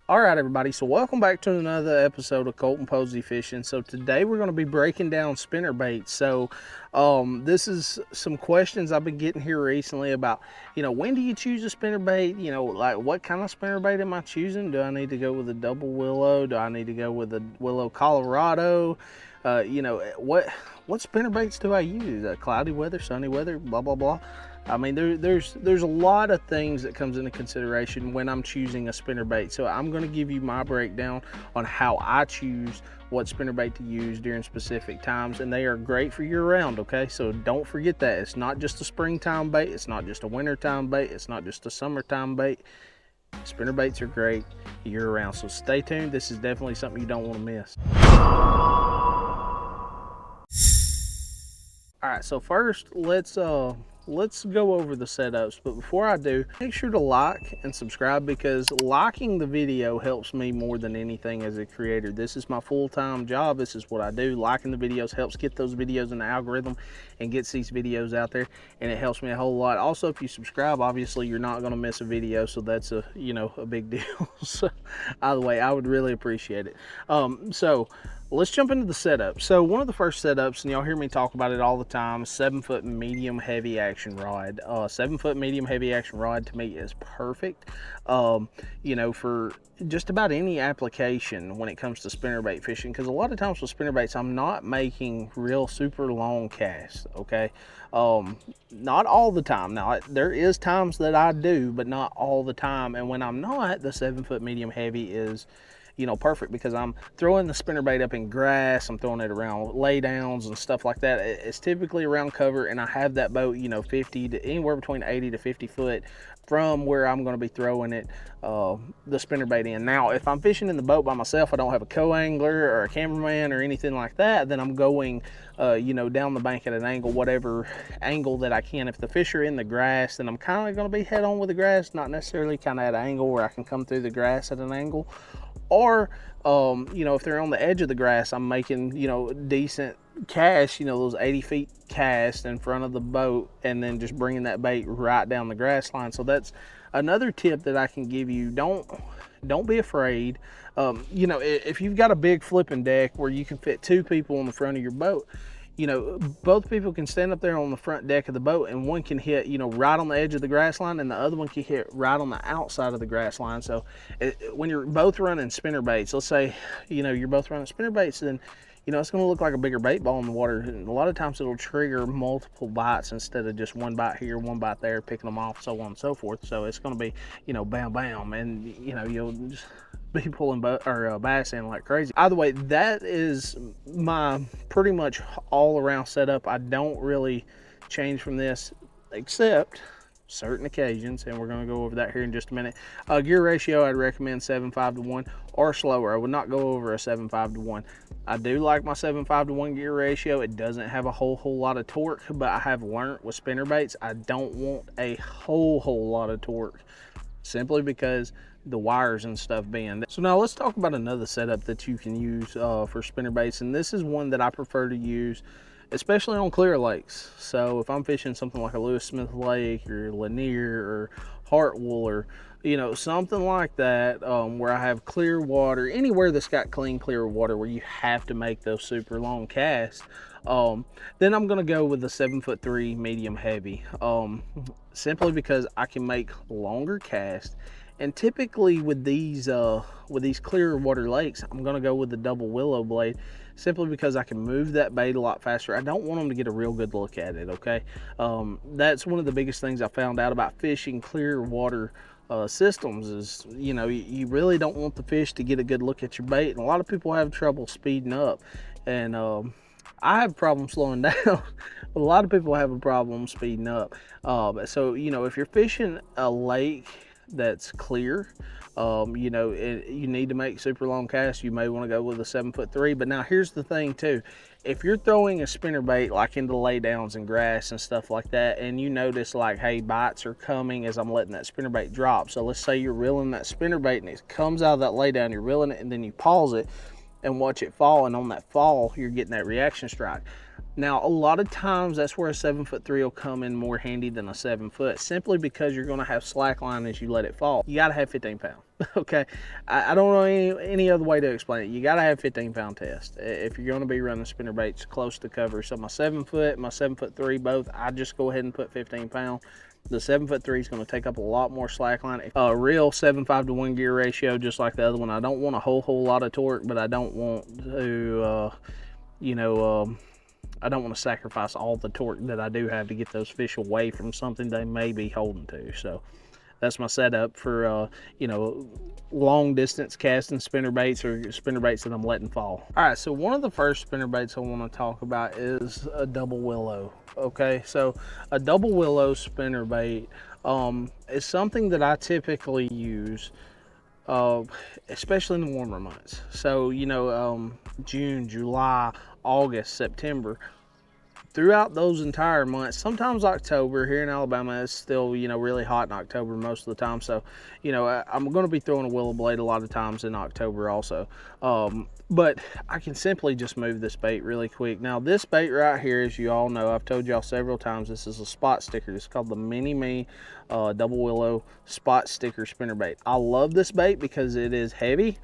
All right, everybody, so welcome back to another episode of Colton Posey Fishing. So today we're going to be breaking down spinnerbaits. So this is some questions I've been getting here recently about, when do you choose a spinnerbait? Like what kind of spinnerbait am I choosing? Do I need to go with a double willow? Do I need to go with a Willow Colorado? What spinnerbaits do I use? Cloudy weather, sunny weather, blah, blah, blah. I mean, there's a lot of things that comes into consideration when I'm choosing a spinnerbait. So I'm going to give you my breakdown on how I choose what spinnerbait to use during specific times, and they are great for year-round. Okay, so don't forget that it's not just a springtime bait, it's not just a wintertime bait, it's not just a summertime bait. Spinnerbaits are great year-round. So stay tuned. This is definitely something you don't want to miss. All right, so first let's go over the setups, but before I do, make sure to like and subscribe, because liking the video helps me more than anything as a creator. This is my full-time job. This is what I do. Liking the videos helps get those videos in the algorithm and gets these videos out there, and it helps me a whole lot. Also, if you subscribe, obviously you're not going to miss a video, so that's a big deal. So either way, I would really appreciate it. So let's jump into the setup. So one of the first setups, and y'all hear me talk about it all the time, 7-foot medium heavy action rod. 7-foot medium heavy action rod to me is perfect, for just about any application when it comes to spinnerbait fishing, because a lot of times with spinnerbaits I'm not making real super long casts. Okay, not all the time. Now there is times that I do, but not all the time, and when I'm not, the 7-foot medium heavy is perfect, because I'm throwing the spinnerbait up in grass, I'm throwing it around laydowns and stuff like that. It's typically around cover, and I have that boat 50 to anywhere between 80 to 50 foot from where I'm going to be throwing it, the spinnerbait in. Now if I'm fishing in the boat by myself, I don't have a co-angler or a cameraman or anything like that, then I'm going down the bank at an angle, whatever angle that I can. If the fish are in the grass, then I'm kind of going to be head on with the grass, not necessarily kind of at an angle where I can come through the grass at an angle. Or if they're on the edge of the grass, I'm making decent cast, those 80 feet cast in front of the boat, and then just bringing that bait right down the grass line. So that's another tip that I can give you. Don't be afraid. If you've got a big flipping deck where you can fit 2 people on the front of your boat, both people can stand up there on the front deck of the boat, and one can hit, right on the edge of the grass line, and the other one can hit right on the outside of the grass line. So when you're both running spinnerbaits, let's say, you're both running spinnerbaits, then, it's going to look like a bigger bait ball in the water. And a lot of times it'll trigger multiple bites instead of just one bite here, one bite there, picking them off, so on and so forth. So it's going to be, bam, bam, and, you'll just be pulling bass in like crazy. Either way, that is my pretty much all around setup. I don't really change from this except certain occasions, and we're going to go over that here in just a minute. Gear ratio, I'd recommend 7.5 to 1 or slower. I would not go over a 7.5 to 1. I do like my 7.5 to 1 gear ratio. It doesn't have a whole lot of torque, but I have learned with spinnerbaits I don't want a whole lot of torque, simply because the wires and stuff being there. So now let's talk about another setup that you can use for spinnerbaits, and this is one that I prefer to use especially on clear lakes. So if I'm fishing something like a Lewis Smith Lake or Lanier or Hartwell, or something like that, where I have clear water, anywhere that's got clear water where you have to make those super long casts, then I'm going to go with the 7'3" medium heavy, simply because I can make longer casts. And typically with these clear water lakes, I'm going to go with the double willow blade, simply because I can move that bait a lot faster. I don't want them to get a real good look at it. Okay, that's one of the biggest things I found out about fishing clear water systems is, you really don't want the fish to get a good look at your bait, and a lot of people have trouble speeding up, and I have problems slowing down, but a lot of people have a problem speeding up. So if you're fishing a lake that's clear, you need to make super long casts, you may want to go with a 7'3". But now here's the thing too, if you're throwing a spinnerbait like into laydowns and grass and stuff like that, and you notice like, hey, bites are coming as I'm letting that spinnerbait drop. So let's say you're reeling that spinnerbait and it comes out of that laydown, you're reeling it, and then you pause it and watch it fall, and on that fall you're getting that reaction strike. Now, a lot of times that's where a 7'3" will come in more handy than a 7 foot, simply because you're going to have slack line as you let it fall. You got to have 15 pound. Okay, I don't know any other way to explain it. You got to have 15-pound test if you're going to be running spinner baits close to cover. So my 7 foot, my 7'3", both, I just go ahead and put 15 pound. The 7'3" is going to take up a lot more slack line. A real 7.5 to 1 gear ratio, just like the other one. I don't want a whole lot of torque, but I don't want to, I don't want to sacrifice all the torque that I do have to get those fish away from something they may be holding to. So that's my setup for, long distance casting spinner baits, or spinner baits that I'm letting fall. All right, so one of the first spinner baits I want to talk about is a double willow. Okay, so a double willow spinner bait is something that I typically use, especially in the warmer months. So, June, July, August, September. Throughout those entire months, sometimes October here in Alabama is still, really hot in October most of the time. So, I'm going to be throwing a willow blade a lot of times in October also. But I can simply just move this bait really quick. Now, this bait right here, as you all know, I've told y'all several times, this is a spot sticker. It's called the Mini Me Double Willow Spot Sticker Spinnerbait. I love this bait because it is heavy.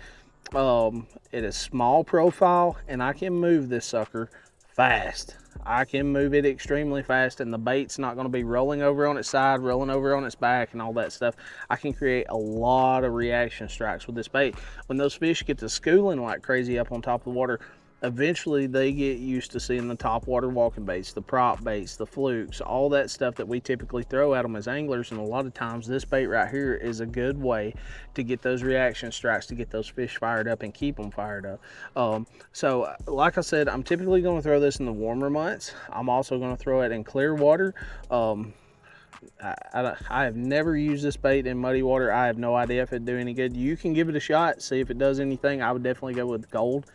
It is small profile, and I can move this sucker fast. I can move it extremely fast, and the bait's not going to be rolling over on its side, rolling over on its back, and all that stuff. I can create a lot of reaction strikes with this bait. When those fish get to schooling like crazy up on top of the water, eventually they get used to seeing the top water walking baits, the prop baits, the flukes, all that stuff that we typically throw at them as anglers. And a lot of times this bait right here is a good way to get those reaction strikes, to get those fish fired up and keep them fired up. So like I said, I'm typically going to throw this in the warmer months. I'm also going to throw it in clear water. I have never used this bait in muddy water. I have no idea if it'd do any good. You can give it a shot, see if it does anything. I would definitely go with gold.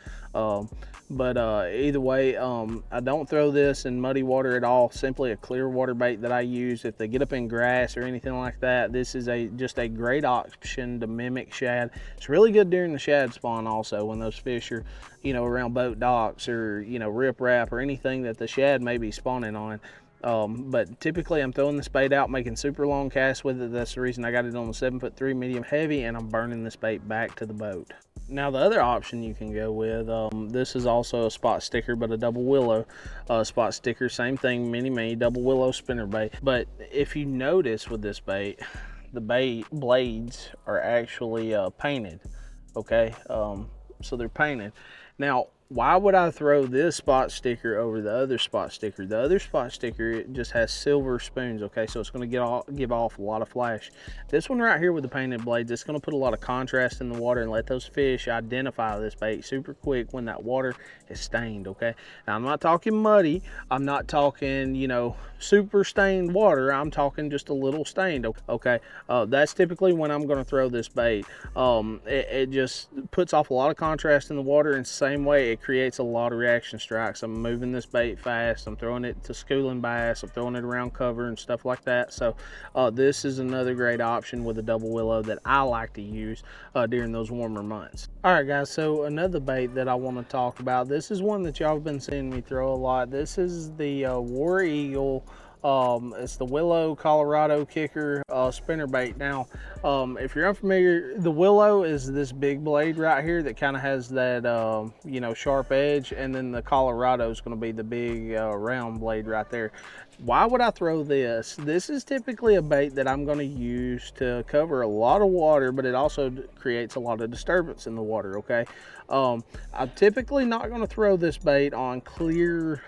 But either way, I don't throw this in muddy water at all. Simply a clear water bait that I use. If they get up in grass or anything like that, this is just a great option to mimic shad. It's really good during the shad spawn also, when those fish are, around boat docks or, riprap or anything that the shad may be spawning on. But typically I'm throwing this bait out, making super long casts with it. That's the reason I got it on the 7'3" medium heavy, and I'm burning this bait back to the boat. Now the other option you can go with, this is also a spot sticker, but a double willow spot sticker. Same thing, Mini Me double willow spinner bait. But if you notice with this bait, the bait blades are actually painted. Okay, so they're painted. Now, why would I throw this spot sticker over the other spot sticker? The other spot sticker, it just has silver spoons, okay? So it's going to give off a lot of flash. This one right here with the painted blades, it's going to put a lot of contrast in the water and let those fish identify this bait super quick when that water is stained, okay? Now, I'm not talking muddy. I'm not talking, super stained water. I'm talking just a little stained, okay? That's typically when I'm going to throw this bait. It just puts off a lot of contrast in the water, and same way it creates a lot of reaction strikes. I'm moving this bait fast. I'm throwing it to schooling bass. I'm throwing it around cover and stuff like that. So this is another great option with a double willow that I like to use during those warmer months. All right, guys, so another bait that I want to talk about. This is one that y'all have been seeing me throw a lot. This is the War Eagle. It's the Willow Colorado kicker spinnerbait. Now, if you're unfamiliar, the Willow is this big blade right here that kind of has that sharp edge, and then the Colorado is going to be the big round blade right there. Why would I throw this? This is typically a bait that I'm going to use to cover a lot of water, but it also creates a lot of disturbance in the water, okay? I'm typically not going to throw this bait on clear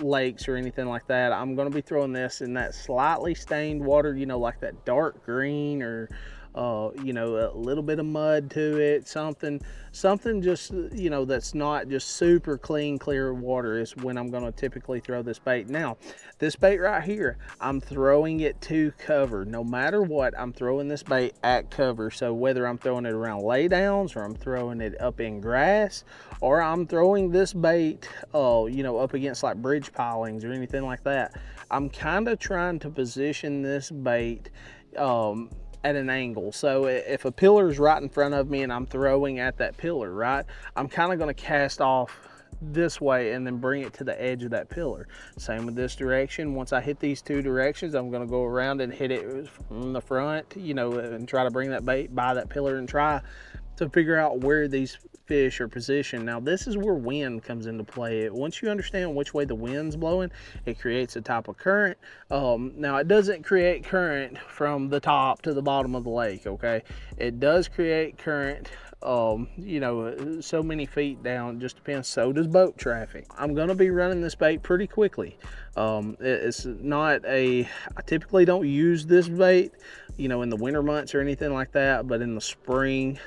lakes or anything like that. I'm going to be throwing this in that slightly stained water, like that dark green, or a little bit of mud to it, something just, that's not just super clean, clear water is when I'm going to typically throw this bait. Now, this bait right here, I'm throwing it to cover. No matter what, I'm throwing this bait at cover. So whether I'm throwing it around laydowns, or I'm throwing it up in grass, or I'm throwing this bait, up against like bridge pilings or anything like that, I'm kind of trying to position this bait at an angle. So if a pillar is right in front of me and I'm throwing at that pillar, right, I'm kind of going to cast off this way and then bring it to the edge of that pillar. Same with this direction. Once I hit these two directions, I'm gonna go around and hit it from the front, you know, and try to bring that bait by that pillar and try to figure out where these fish are positioned. Now this is where wind comes into play. Once you understand which way the wind's blowing, it creates a type of current. Now it doesn't create current from the top to the bottom of the lake, okay? It does create current, you know, so many feet down. It just depends. So does boat traffic. I'm gonna be running this bait pretty quickly. It's not I typically don't use this bait, you know, in the winter months or anything like that, but in the spring,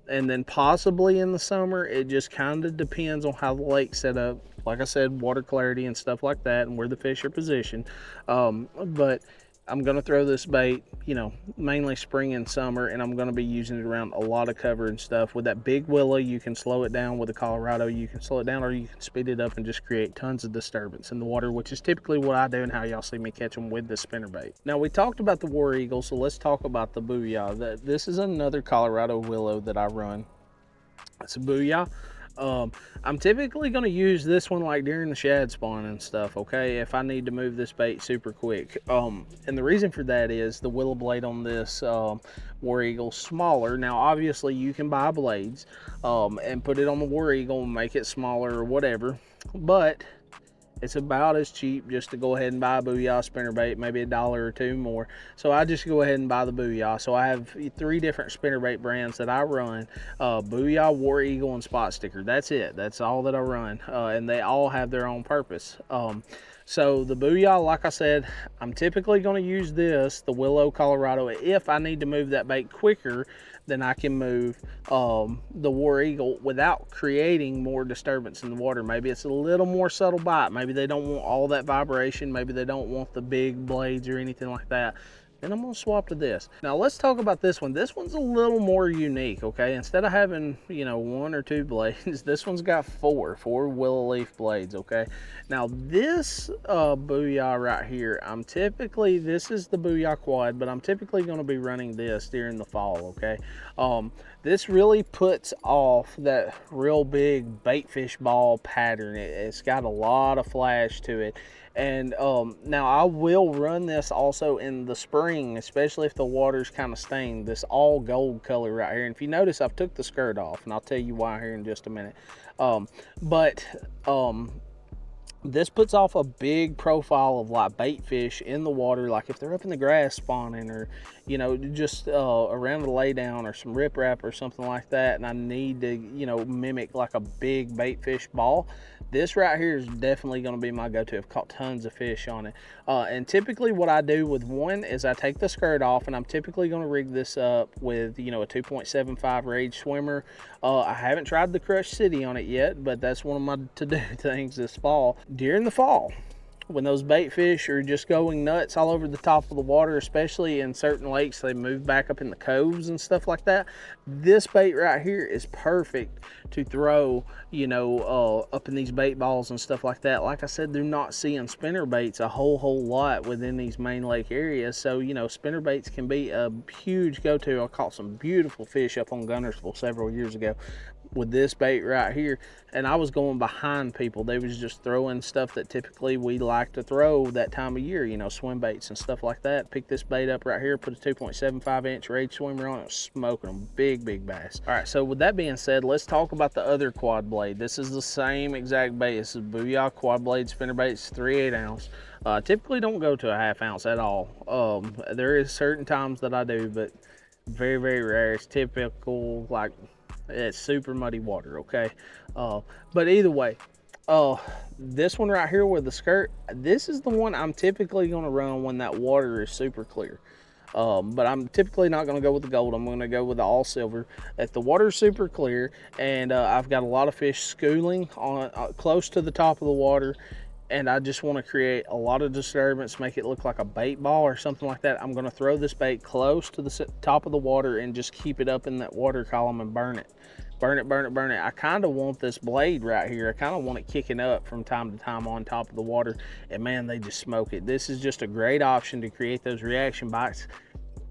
and then possibly in the summer, it just kind of depends on how the lake's set up. Like I said, water clarity and stuff like that, and where the fish are positioned. But I'm gonna throw this bait, you know, mainly spring and summer, and I'm gonna be using it around a lot of cover and stuff. With that big willow, you can slow it down. With the Colorado, you can slow it down, or you can speed it up and just create tons of disturbance in the water, which is typically what I do and how y'all see me catch them with the spinnerbait. Now, we talked about the War Eagle, so let's talk about the Booyah. This is another Colorado willow that I run. It's a Booyah. I'm typically going to use this one like during the shad spawn and stuff, okay, if I need to move this bait super quick. And the reason for that is the willow blade on this War Eagle smaller. Now obviously you can buy blades and put it on the War Eagle and make it smaller or whatever, but it's about as cheap just to go ahead and buy a Booyah spinnerbait, maybe $1 or $2 more. So I just go ahead and buy the Booyah. So I have 3 different spinnerbait brands that I run: Booyah, War Eagle, and Spot Sticker. That's it. That's all that I run, and they all have their own purpose. So the Booyah, like I said, I'm typically going to use this, the Willow Colorado, if I need to move that bait quicker than I can move the War Eagle without creating more disturbance in the water. Maybe it's a little more subtle bite. Maybe they don't want all that vibration. Maybe they don't want the big blades or anything like that. Then I'm gonna swap to this. Now let's talk about this one. This one's a little more unique, okay? Instead of having, you know, 1 or 2 blades, this one's got 4 willow leaf blades, okay? Now this Booyah right here, this is the Booyah quad, but I'm typically gonna be running this during the fall, okay? This really puts off that real big baitfish ball pattern. It's got a lot of flash to it. And now I will run this also in the spring, especially if the water's kind of stained, this all gold color right here. And if you notice, I've took the skirt off, and I'll tell you why here in just a minute. This puts off a big profile of like bait fish in the water, like if they're up in the grass spawning, or, you know, just around the laydown or some riprap or something like that, and I need to, you know, mimic like a big bait fish ball. This right here is definitely going to be my go-to. I've caught tons of fish on it. And typically what I do with one is I take the skirt off, and I'm typically going to rig this up with, you know, a 2.75 Rage swimmer. I haven't tried the Crush City on it yet, but that's one of my to-do things this fall. During the fall, when those bait fish are just going nuts all over the top of the water, especially in certain lakes, they move back up in the coves and stuff like that, this bait right here is perfect to throw, you know, up in these bait balls and stuff like that. Like I said, they're not seeing spinner baits a whole lot within these main lake areas, so, you know, spinner baits can be a huge go-to. I caught some beautiful fish up on Gunnersville several years ago with this bait right here, and I was going behind people. They was just throwing stuff that typically we like to throw that time of year, you know, swim baits and stuff like that. Pick this bait up right here, put a 2.75 inch Rage swimmer on it, smoking them, big bass. All right, so with that being said, let's talk about the other quad blade. This is the same exact bait. This is Booyah quad blade spinnerbaits, 3/8 ounce. Typically don't go to a 1/2 ounce at all. There is certain times that I do, but very rare. It's typical, like, it's super muddy water, okay? But either way, this one right here with the skirt, this is the one I'm typically going to run when that water is super clear. But I'm typically not going to go with the gold. I'm going to go with the all silver. If the water's super clear and I've got a lot of fish schooling on close to the top of the water, and I just want to create a lot of disturbance, make it look like a bait ball or something like that, I'm going to throw this bait close to the top of the water and just keep it up in that water column and burn it. Burn it. I kind of want this blade right here, I kind of want it kicking up from time to time on top of the water, and man, they just smoke it. This is just a great option to create those reaction bites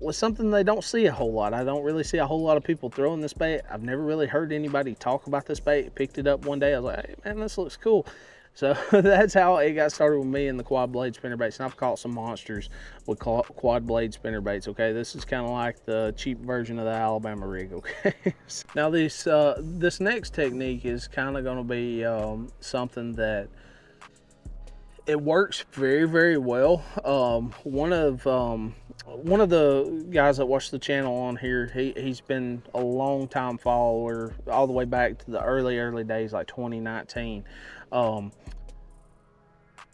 was something they don't see a whole lot. I don't really see a whole lot of people throwing this bait. I've never really heard anybody talk about this bait. Picked it up one day, I was like, hey man, this looks cool. So that's how it got started with me and the quad blade spinnerbaits. And I've caught some monsters with quad blade spinnerbaits. Okay, this is kind of like the cheap version of the Alabama rig. Okay, now this next technique is kind of going to be something that it works very, very well. One of the guys that watch the channel on here, he's been a long time follower all the way back to the early days, like 2019.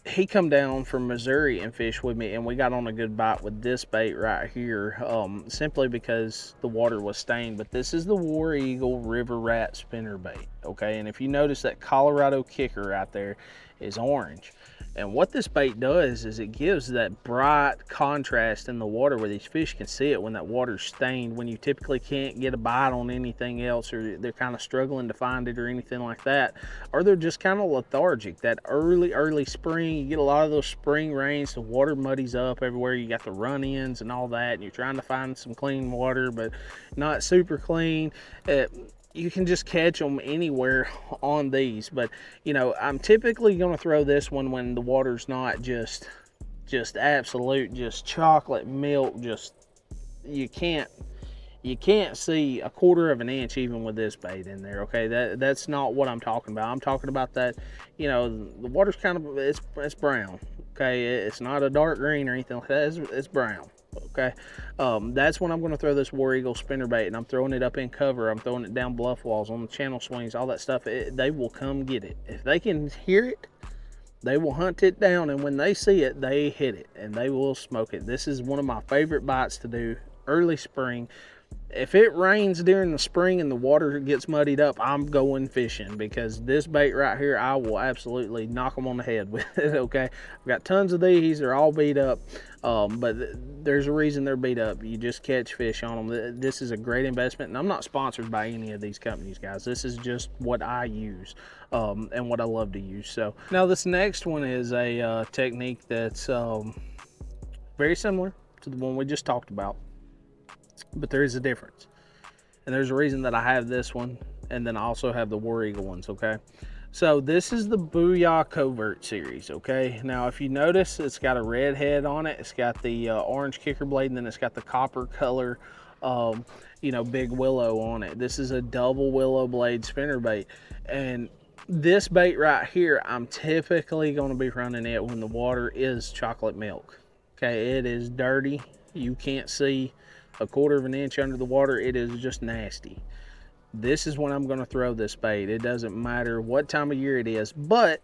He come down from Missouri and fished with me, and we got on a good bite with this bait right here, simply because the water was stained. But this is the War Eagle River Rat spinnerbait, okay? And if you notice, that Colorado kicker right there is orange. And what this bait does is it gives that bright contrast in the water where these fish can see it when that water's stained, when you typically can't get a bite on anything else, or they're kind of struggling to find it or anything like that, or they're just kind of lethargic. That early spring, you get a lot of those spring rains, the water muddies up everywhere, you got the run-ins and all that, and you're trying to find some clean water but not super clean. You can just catch them anywhere on these. But you know, I'm typically going to throw this one when the water's not just absolute, just chocolate milk, just you can't see a quarter of an inch even with this bait in there. Okay, that's not what I'm talking about. I'm talking about that, you know, the water's kind of, it's brown. Okay, it's not a dark green or anything like that. It's brown. Okay, that's when I'm going to throw this War Eagle spinnerbait, and I'm throwing it up in cover. I'm throwing it down bluff walls, on the channel swings, all that stuff. They will come get it. If they can hear it, they will hunt it down, and when they see it, they hit it and they will smoke it. This is one of my favorite bites to do early spring. If it rains during the spring and the water gets muddied up, I'm going fishing, because this bait right here, I will absolutely knock them on the head with it. Okay, I've got tons of these. They're all beat up, but there's a reason they're beat up. You just catch fish on them. This is a great investment, and I'm not sponsored by any of these companies, guys. This is just what I use and what I love to use. So now this next one is a technique that's very similar to the one we just talked about, but there is a difference, and there's a reason that I have this one, and then I also have the War Eagle ones. Okay, so this is the Booyah Covert series. Okay, now if you notice, it's got a red head on it, it's got the orange kicker blade, and then it's got the copper color you know, big willow on it. This is a double willow blade spinnerbait, and this bait right here, I'm typically going to be running it when the water is chocolate milk. Okay, it is dirty, you can't see a quarter of an inch under the water. It is just nasty. This is when I'm going to throw this bait. It doesn't matter what time of year it is, but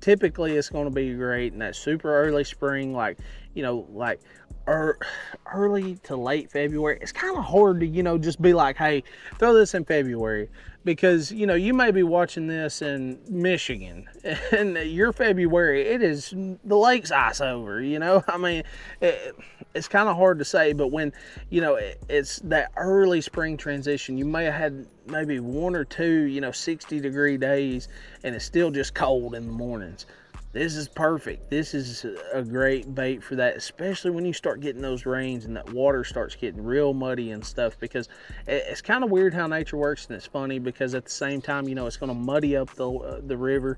typically it's going to be great in that super early spring, like, you know, like early to late February. It's kind of hard to, you know, just be like, hey, throw this in February, because, you know, you may be watching this in Michigan and your February, it is, the lake's ice over, you know. I mean, it's kind of hard to say, but when, you know, it's that early spring transition, you may have had maybe one or two, you know, 60-degree days, and it's still just cold in the mornings. This is perfect. This is a great bait for that, especially when you start getting those rains and that water starts getting real muddy and stuff, because it's kind of weird how nature works, and it's funny because at the same time, you know, it's going to muddy up the river.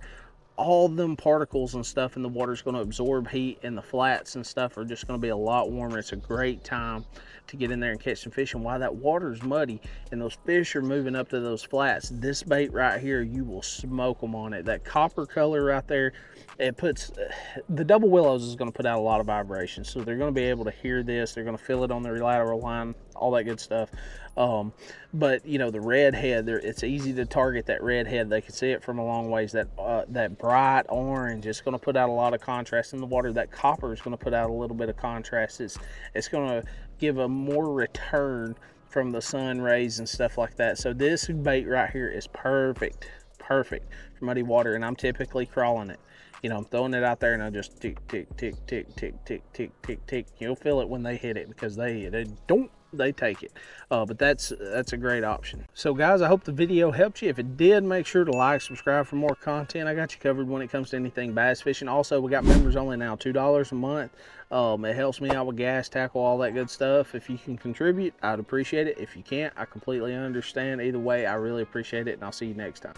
All them particles and stuff in the water is going to absorb heat, and the flats and stuff are just going to be a lot warmer. It's a great time to get in there and catch some fish. And while that water is muddy and those fish are moving up to those flats, this bait right here, you will smoke them on it. That copper color right there, it puts, the double willows is going to put out a lot of vibration, so they're going to be able to hear this. They're going to feel it on their lateral line, all that good stuff. But you know, the red head there, it's easy to target that red head. They can see it from a long ways. That bright orange, it's going to put out a lot of contrast in the water. That copper is going to put out a little bit of contrast. It's going to give a more return from the sun rays and stuff like that. So this bait right here is perfect for muddy water, and I'm typically crawling it. You know, I'm throwing it out there and I just tick, tick, tick, tick, tick, tick, tick, tick, tick. You'll feel it when they hit it because they take it. But that's a great option. So guys, I hope the video helped you. If it did, make sure to like, subscribe for more content. I got you covered when it comes to anything bass fishing. Also, we got members only now, $2 a month. It helps me out with gas, tackle, all that good stuff. If you can contribute, I'd appreciate it. If you can't, I completely understand. Either way, I really appreciate it, and I'll see you next time.